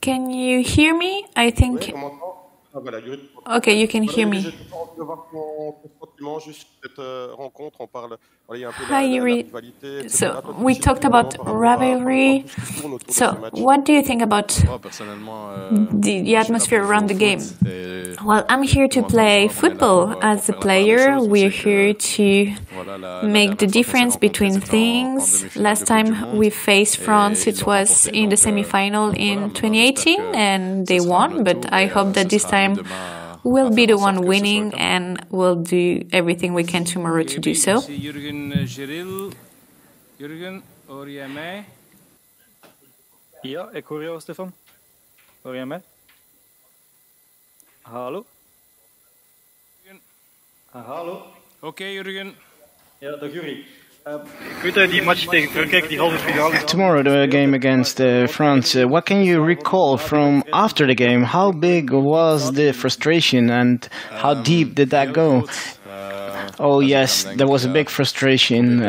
Can you hear me? I think. Okay, you can hear me. Hi, Yuri. So we talked about rivalry. So what do you think about the atmosphere around the game? Well, I'm here to play football as a player. We're here to make the difference between things. Last time we faced France, it was in the semi-final in 2018, and they won. But I hope that this time we'll be the one winning, and we'll do everything we can tomorrow to do so. Jürgen, hoor jij mij? Ja, ik hoor jou, Stefan. Hoor jij mij? Hallo? Hallo? Oké, Jürgen. Ja, dag Juri. Ik weet dat die match tegen Frankrijk, die halve finale... Tomorrow, the game against France. What can you recall from after the game? How big was the frustration and how deep did that go? Oh yes, there was a big frustration.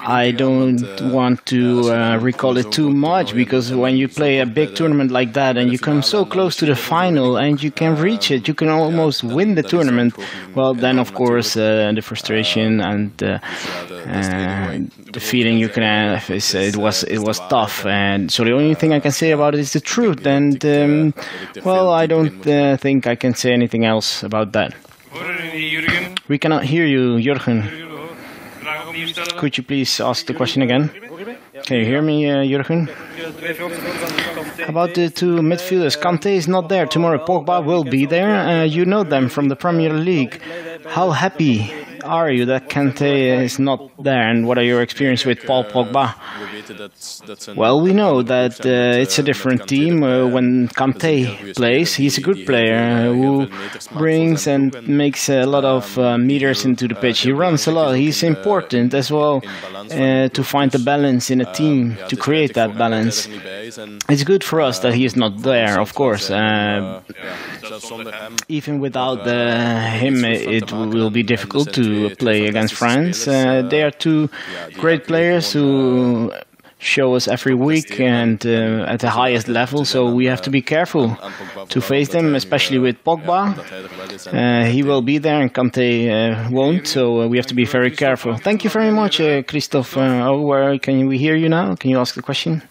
I don't want to recall it too much, because when you play a big tournament like that and you come so close to the final and you can reach it, you can almost win the tournament, well then of course the frustration and the feeling you can have is it was tough. And so the only thing I can say about it is the truth, and well, I don't think I can say anything else about that. We cannot hear you, Jürgen. Could you please ask the question again? Can you hear me, Jürgen? About the two midfielders, Kanté is not there tomorrow. Pogba will be there. You know them from the Premier League. How happy are you that Kanté is not there, and what are your experience with Paul Pogba? Well, we know that it's a different team. When Kanté plays, he's a good player who brings and makes a lot of meters into the pitch. He runs a lot. He's important as well to find the balance in a team, to create that balance. It's good for us that he is not there, of course. Even without him, it will be difficult to play against France. They are two great players who show us every week and at the highest level, so we have to be careful to face them, especially with Pogba. He will be there and Kanté won't, so we have to be very careful. Thank you very much, Christophe. Where can we hear you now? Can you ask the question?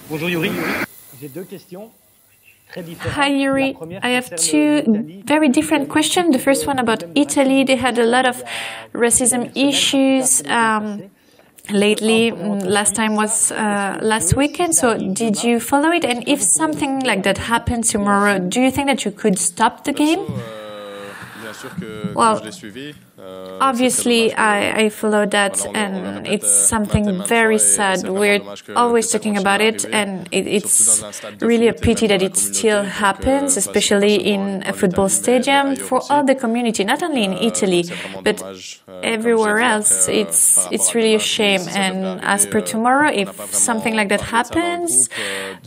Bonjour Yuri, j'ai deux questions. Hi Yuri, I have two very different questions. The first one about Italy. They had a lot of racism issues lately. Last time was last weekend, so did you follow it? And if something like that happens tomorrow, do you think that you could stop the game? Well, obviously I follow that, and it's something very sad. We're always talking about it, and it's really a pity that it still happens, especially in a football stadium, for all the community, not only in Italy, but everywhere else. It's really a shame. And as per tomorrow, if something like that happens,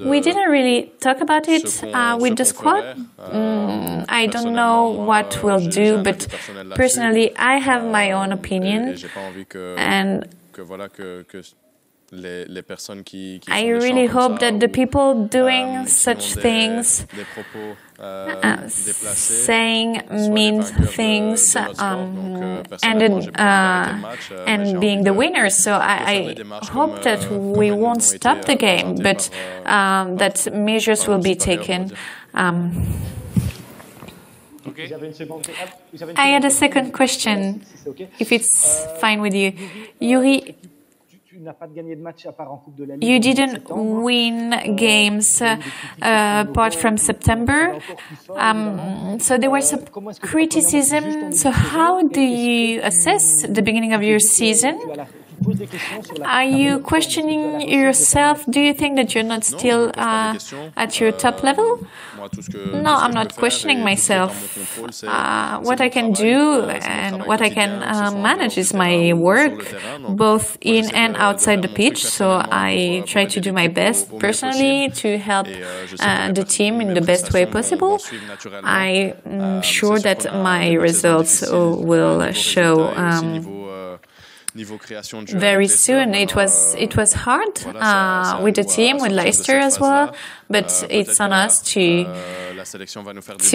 we didn't really talk about it with the squad. I don't know what we'll do, but personally, I have my own opinion, and I really hope that the people doing such things, saying mean things, and being the winners. So I hope that we won't stop the game, but that measures will be taken. I had a second question, if it's fine with you. Yuri, you didn't win games apart from September, so there was some criticism. So how do you assess the beginning of your season? Are you questioning yourself? Do you think that you're not still at your top level? No, I'm not questioning myself. What I can do and what I can manage is my work, both in and outside the pitch. So I try to do my best personally to help the team in the best way possible. I'm sure that my results will show very soon. It was hard with the team, with Leicester as well, but it's on us to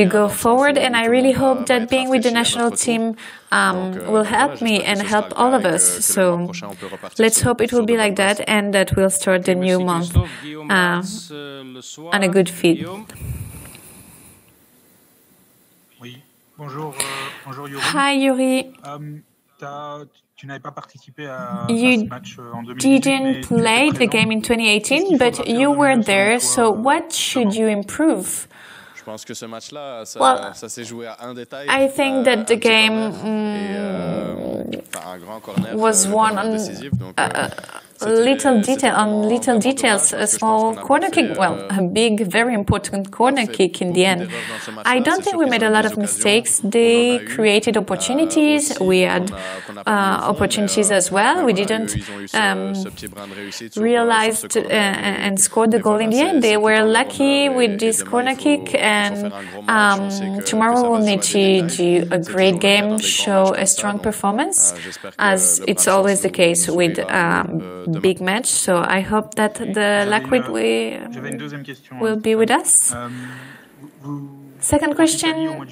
go forward. And I really hope that being with the national team will help me and help all of us. So let's hope it will be like that, and that we'll start the new month on a good feet. Hi, Yuri. You didn't play the game in 2018, but you were there, so what should you improve? Well, I think that the game was won on little details, a small corner kick, well, a big, very important corner kick in the end. I don't think we made a lot of mistakes. They created opportunities. We had opportunities as well. We didn't realize and score the goal in the end. They were lucky with this corner kick, and tomorrow we'll need to do a great game, show a strong performance, as it's always the case with big match. So I hope that the Liquid will be with us. Second question,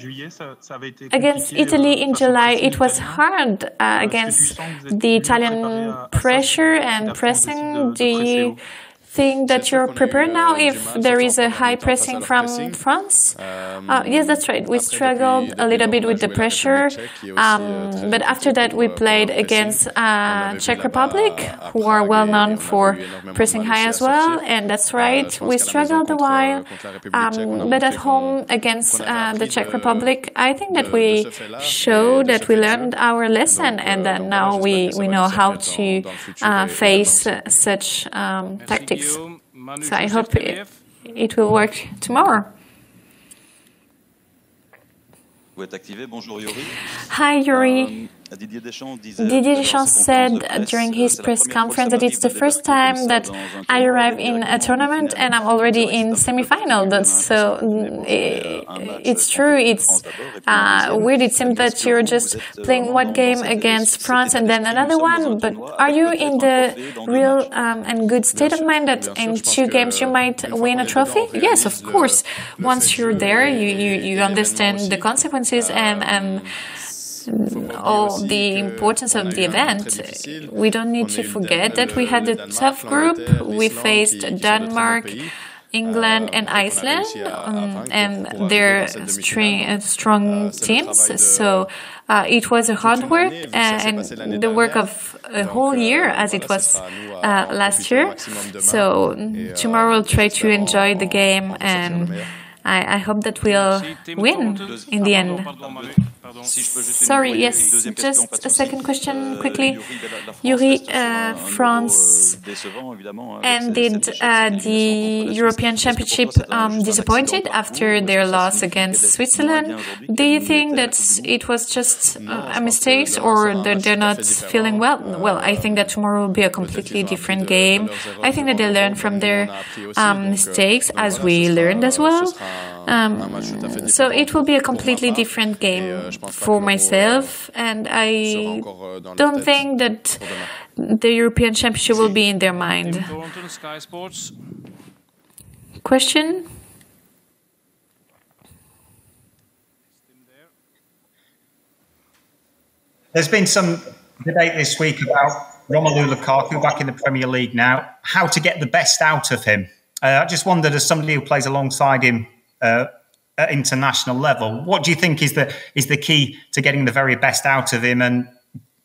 against Italy in July, it was hard against the Italian pressure and pressing. Do you think that you're prepared now if there is a high pressing from France? Yes, that's right. We struggled a little bit with the pressure, but after that we played against Czech Republic, who are well known for pressing high as well, and that's right. We struggled a while, but at home against the Czech Republic, I think that we showed that we learned our lesson, and that now we know how to face such tactics. So I hope it will work tomorrow. Hi, Yuri. Didier Deschamps said during his press conference that it's the first time that I arrive in a tournament and I'm already in semi-final. So it's true. It's weird. It seems that you're just playing one game against France and then another one. But are you in the real and good state of mind that in 2 games you might win a trophy? Yes, of course. Once you're there, you understand the consequences and all the importance of the event. We don't need to forget that we had a tough group. We faced Denmark, England and Iceland, and they're strong teams. So it was a hard work and the work of a whole year, as it was last year. So tomorrow we'll try to enjoy the game, and I hope that we'll win in the end. Sorry, yes, just a second question quickly. Yuri, France ended the European Championship disappointed after their loss against Switzerland. Do you think that it was just a mistake, or that they're not feeling well? Well, I think that tomorrow will be a completely different game. I think that they learn from their mistakes, as we learned as well. So it will be a completely different game for myself, and I don't think that the European Championship will be in their mind. Question? There's been some debate this week about Romelu Lukaku back in the Premier League now, how to get the best out of him. I just wondered, as somebody who plays alongside him at international level, what do you think is the key to getting the very best out of him? And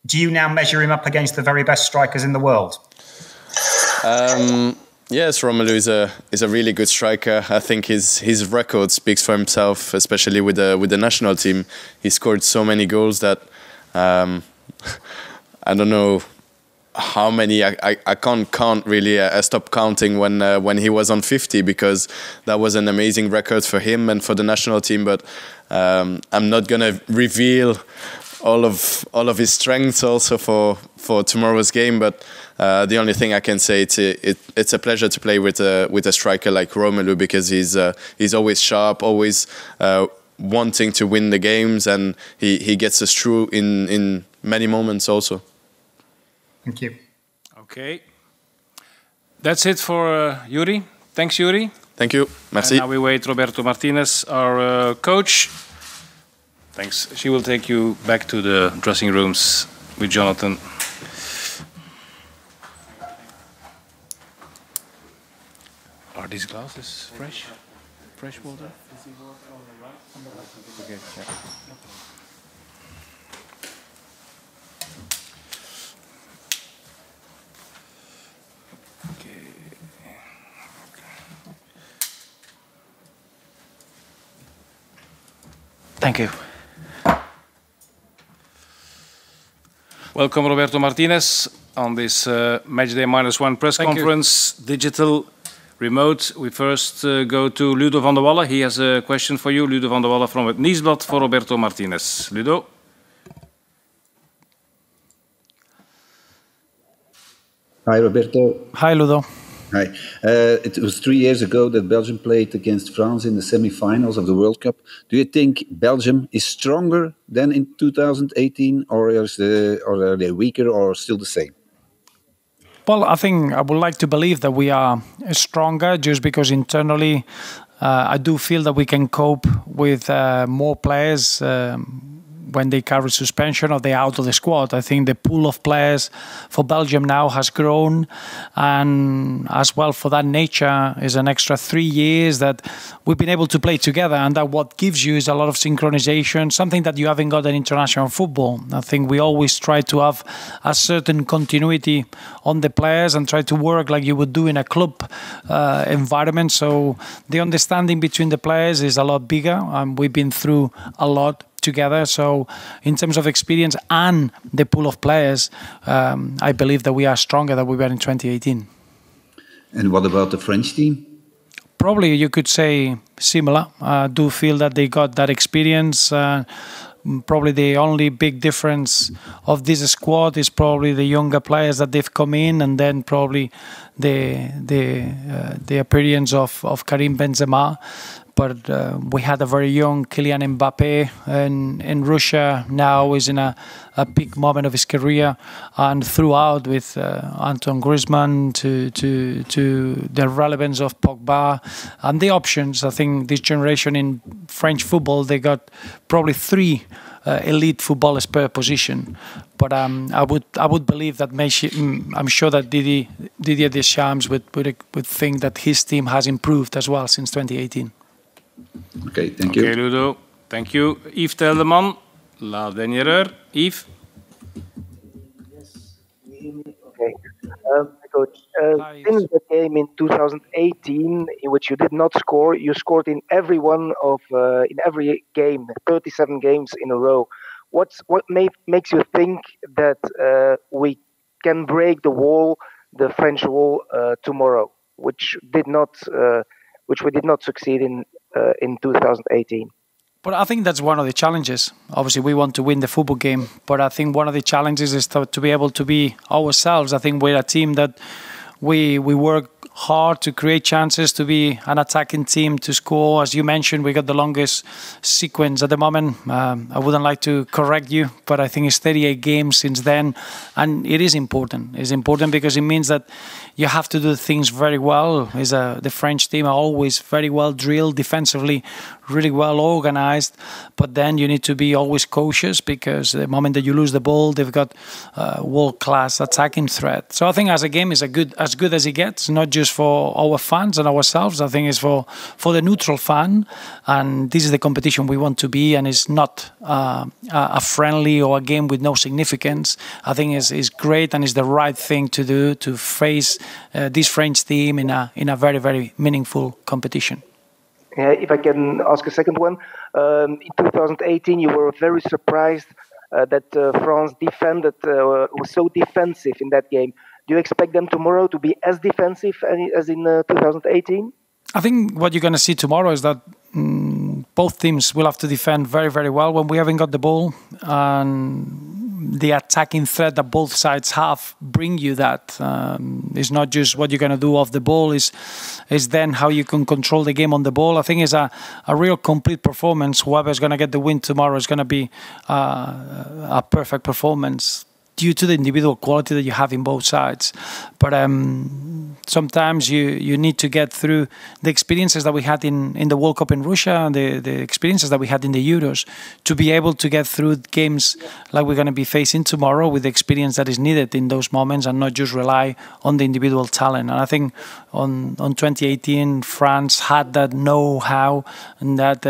do you now measure him up against the very best strikers in the world? Yes, Romelu is a really good striker. I think his record speaks for himself, especially with the national team. He scored so many goals that I don't know how many. I can't count really. I stopped counting when he was on 50, because that was an amazing record for him and for the national team. But I'm not gonna reveal all of his strengths also for tomorrow's game. But the only thing I can say, it's a pleasure to play with a striker like Romelu, because he's always sharp, always wanting to win the games, and he gets us through in many moments also. Thank you. Okay. That's it for Yuri. Thanks, Yuri. Thank you. Merci. And now we wait Roberto Martinez, our coach. Thanks. She will take you back to the dressing rooms with Jonathan. Are these glasses fresh? Fresh water? Okay, yeah. Thank you. Welcome, Roberto Martinez, on this Matchday -1 press conference, digital, remote. We first go to Ludo van der Wallen. He has a question for you. Ludo van der Wallen from het Nieuwsblad for Roberto Martinez. Ludo. Hi, Roberto. Hi, Ludo. Hi. It was 3 years ago that Belgium played against France in the semi-finals of the World Cup. Do you think Belgium is stronger than in 2018, or are they weaker or still the same? Well, I would like to believe that we are stronger just because internally I do feel that we can cope with more players when they carry suspension or they're out of the squad. I think the pool of players for Belgium now has grown, and as well for that nature is an extra 3 years that we've been able to play together, and that what gives you is a lot of synchronization, something that you haven't got in international football. I think we always try to have a certain continuity on the players and try to work like you would do in a club environment. So the understanding between the players is a lot bigger, and we've been through a lot together. So in terms of experience and the pool of players, I believe that we are stronger than we were in 2018. And what about the French team? Probably you could say similar. I do feel that they got that experience. Probably the only big difference of this squad is probably the younger players that they've come in, and then probably the appearance of Karim Benzema. But we had a very young Kylian Mbappe in Russia. Now is in a peak moment of his career, and throughout with Antoine Griezmann to the relevance of Pogba and the options. I think this generation in French football, they got probably 3 elite footballers per position. But I would believe that I'm sure that Didier Deschamps would think that his team has improved as well since 2018. Okay, thank you. Okay, Ludo. Thank you. Yves Teldeman, La Dernière Heure. Yves? Yes, you hear me? Okay. Coach, since the game in 2018, in which you did not score, you scored in every game, 37 games in a row. What makes you think that we can break the French wall tomorrow, which we did not succeed in 2018? But I think that's one of the challenges. Obviously, we want to win the football game, but I think one of the challenges is to be able to be ourselves. I think we're a team that we work hard to create chances, to be an attacking team, to score. As you mentioned, we got the longest sequence at the moment. I wouldn't like to correct you, but I think it's 38 games since then. And it is important. It's important because it means that you have to do things very well. The French team are always very well drilled defensively, really well organized. But then you need to be always cautious, because the moment that you lose the ball, they've got world-class attacking threat. So I think as a game is as good as it gets, not just for our fans and ourselves. I think it's for the neutral fan, and this is the competition we want to be, and it's not a friendly or a game with no significance. I think it's great and it's the right thing to do, to face this French team in a very, very meaningful competition. Yeah, if I can ask a second one. In 2018, you were very surprised that France was so defensive in that game. Do you expect them tomorrow to be as defensive as in 2018? I think what you're going to see tomorrow is that both teams will have to defend very, very well when we haven't got the ball. And the attacking threat that both sides have bring you that. It's not just what you're going to do off the ball, is then how you can control the game on the ball. I think it's a real complete performance. Whoever's going to get the win tomorrow is going to be a perfect performance. due to the individual quality that you have in both sides. But sometimes you need to get through the experiences that we had in the World Cup in Russia, the experiences that we had in the Euros, to be able to get through games like we're going to be facing tomorrow with the experience that is needed in those moments, and not just rely on the individual talent. And I think on 2018, France had that know-how and that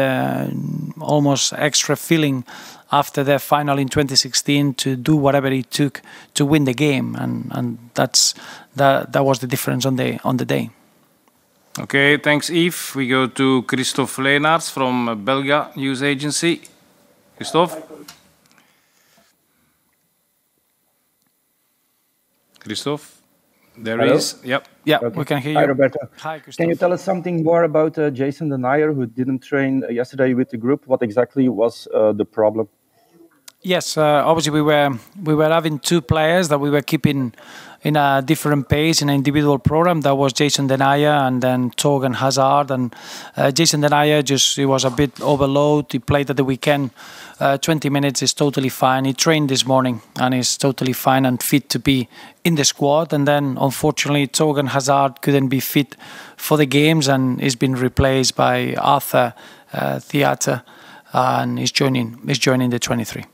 almost extra feeling after their final in 2016 to do whatever it took to win the game, and that was the difference on the day. Okay, thanks, Yves. We go to Christophe Leenaerts from Belga News Agency. Christophe? Christophe? There he is. Yep. Yeah, okay. We can hear you. Hi, Roberto. Hi, Christophe. Can you tell us something more about Jason Denayer, who didn't train yesterday with the group? What exactly was the problem? Yes, obviously we were having two players that we were keeping in a different pace in an individual program. That was Jason Denayer and then Thorgan Hazard. And Jason Denayer he was a bit overloaded. He played at the weekend. 20 minutes is totally fine. He trained this morning and is totally fine and fit to be in the squad. And then unfortunately Thorgan Hazard couldn't be fit for the games and he's been replaced by Arthur Theatre and is joining the 23.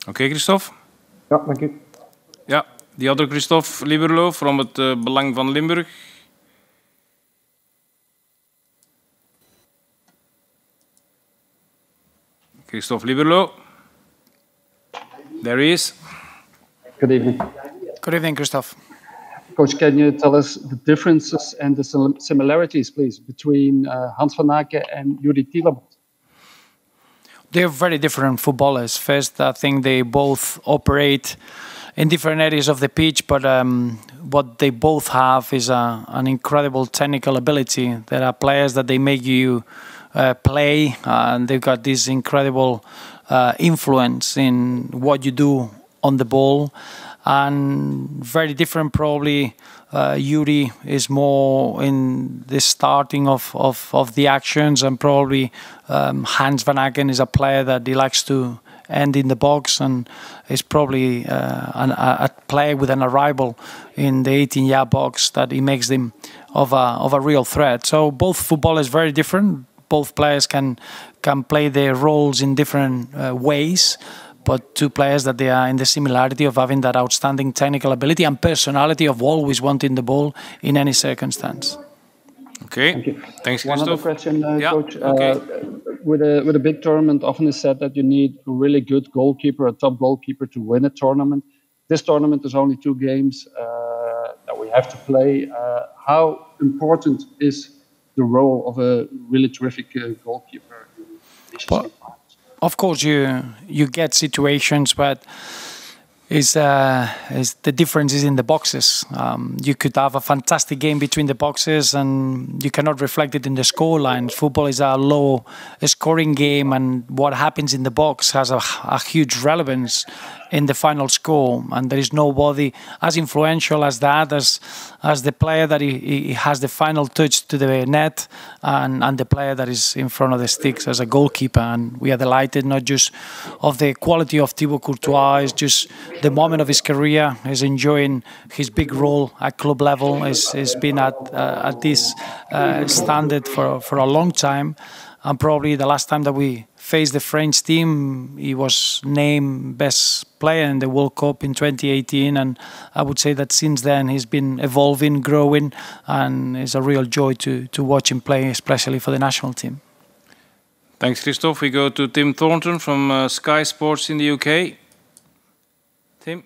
Okay, Christophe? Ja, dank u. Ja, the other Christophe Liberlo from het Belang van Limburg. Christophe Liberlo. There he is. Good evening. Good evening, Christophe. Coach, can you tell us the differences and the similarities, please, between Hans van Aken and Yuri Tielemans? They're very different footballers. First, I think they both operate in different areas of the pitch, but what they both have is an incredible technical ability. There are players that they make you play, and they've got this incredible influence in what you do on the ball. And very different, probably. Yuri is more in the starting of the actions, and probably Hans van Aken is a player that he likes to end in the box and is probably a player with an arrival in the 18-yard box that he makes them of a real threat. So both footballers very different. Both players can play their roles in different ways. But two players that they are in the similarity of having that outstanding technical ability and personality of always wanting the ball in any circumstance. Okay, thank you. Thanks, One Christophe. other question, yeah. Coach. Okay. With a big tournament, often is said that you need a really good goalkeeper, a top goalkeeper, to win a tournament. This tournament is only 2 games that we have to play. How important is the role of a really terrific goalkeeper? Of course, you get situations, but the difference is in the boxes. You could have a fantastic game between the boxes, and you cannot reflect it in the scoreline. Football is a low-scoring game, and what happens in the box has a huge relevance in the final score. And there is nobody as influential as that, as the player that he has the final touch to the net, and the player that is in front of the sticks as a goalkeeper. And we are delighted not just of the quality of Thibaut Courtois, it's just the moment of his career. He's enjoying his big role at club level. He's been at this standard for a long time. And probably the last time that we faced the French team, he was named best player in the World Cup in 2018. And I would say that since then he's been evolving, growing, and it's a real joy to watch him play, especially for the national team. Thanks, Christophe. We go to Tim Thornton from Sky Sports in the UK. Tim?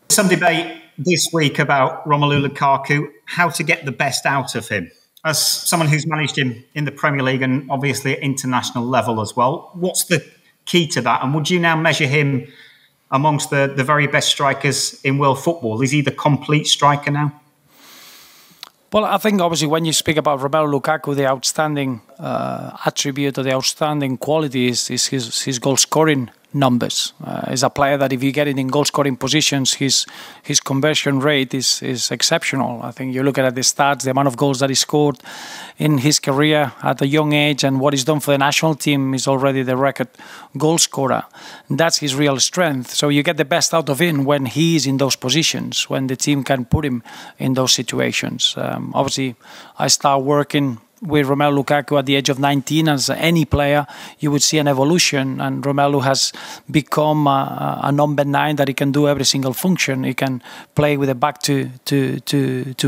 Some debate this week about Romelu Lukaku, how to get the best out of him. As someone who's managed him in the Premier League and obviously at international level as well, what's the key to that? And would you now measure him amongst the very best strikers in world football? Is he the complete striker now? Well, I think obviously when you speak about Romelu Lukaku, the outstanding attribute or the outstanding quality is his goal scoring numbers. Is a player that if you get it in goal scoring positions, his conversion rate is exceptional. I think you look at the stats, the amount of goals that he scored in his career at a young age, and what he's done for the national team is already the record goal scorer. That's his real strength. So you get the best out of him when he is in those positions, when the team can put him in those situations. Obviously, I start working with Romelu Lukaku at the age of 19. As any player, you would see an evolution, and Romelu has become a number 9 that he can do every single function. He can play with the back to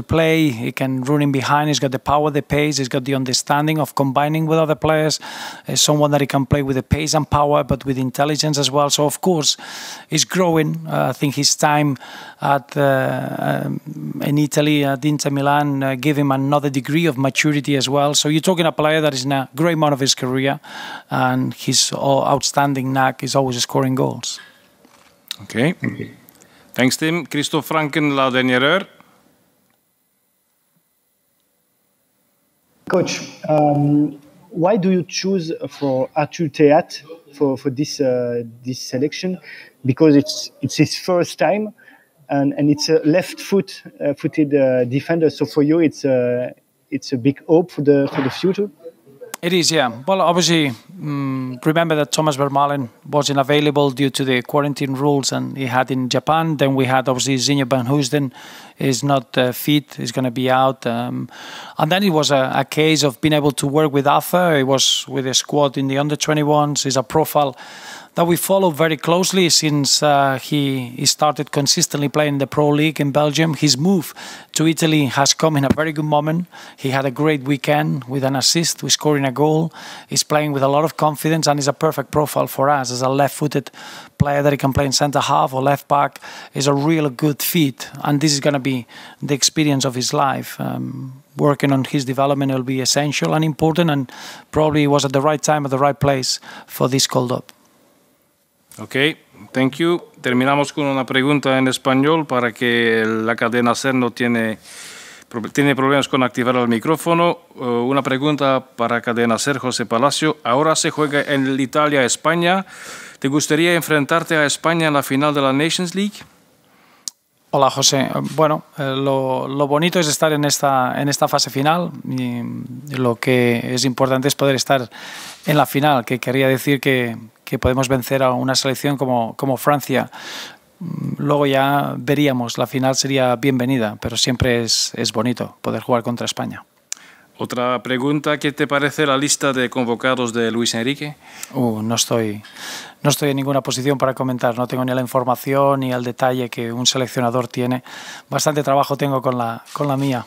play. He can run in behind. He's got the power, the pace. He's got the understanding of combining with other players. He's someone that he can play with the pace and power, but with intelligence as well. So of course, he's growing. I think his time in Italy at Inter Milan gave him another degree of maturity as well. So you're talking a player that is in a great amount of his career, and his outstanding knack is always scoring goals. Okay. Thanks, Tim. Christophe Franken, la dernière heure. Coach, why do you choose for Arthur Théat for this selection? Because it's his first time, and it's a left-footed defender. So for you, it's a big hope for the future. It is, yeah. Well, obviously, remember that Thomas Vermaelen wasn't available due to the quarantine rules, and he had in Japan. Then we had, obviously, Zinho van Housden is not fit, he's going to be out. And then it was a case of being able to work with Arthur. He was with a squad in the under-21s. He's a profile that we follow very closely since he started consistently playing in the Pro League in Belgium. His move to Italy has come in a very good moment. He had a great weekend with an assist, with scoring a goal. He's playing with a lot of confidence, and is a perfect profile for us as a left-footed player that he can play in centre half or left back. Is a real good fit, and this is going to be the experience of his life. Working on his development will be essential and important, and probably was at the right time at the right place for this call-up. Ok, thank you. Terminamos con una pregunta en español para que la cadena SER no tiene problemas con activar el micrófono. Una pregunta para cadena SER, José Palacio. Ahora se juega en Italia-España. ¿Te gustaría enfrentarte a España en la final de la Nations League? Hola, José. Bueno, lo bonito es estar en esta fase final, y lo que es importante es poder estar en la final, que querría decir que podemos vencer a una selección como Francia. Luego ya veríamos, la final sería bienvenida, pero siempre es bonito poder jugar contra España. Otra pregunta, ¿qué te parece la lista de convocados de Luis Enrique? No estoy en ninguna posición para comentar, no tengo ni la información ni el detalle que un seleccionador tiene. Bastante trabajo tengo con la mía.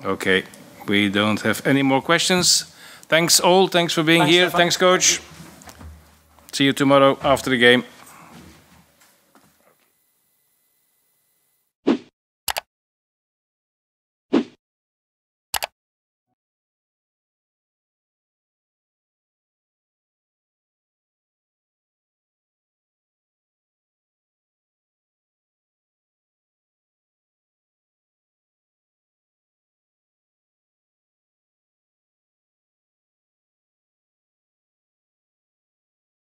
Okay, we don't have any more questions. Thanks all, thanks for being here. Thanks, coach. See you tomorrow after the game.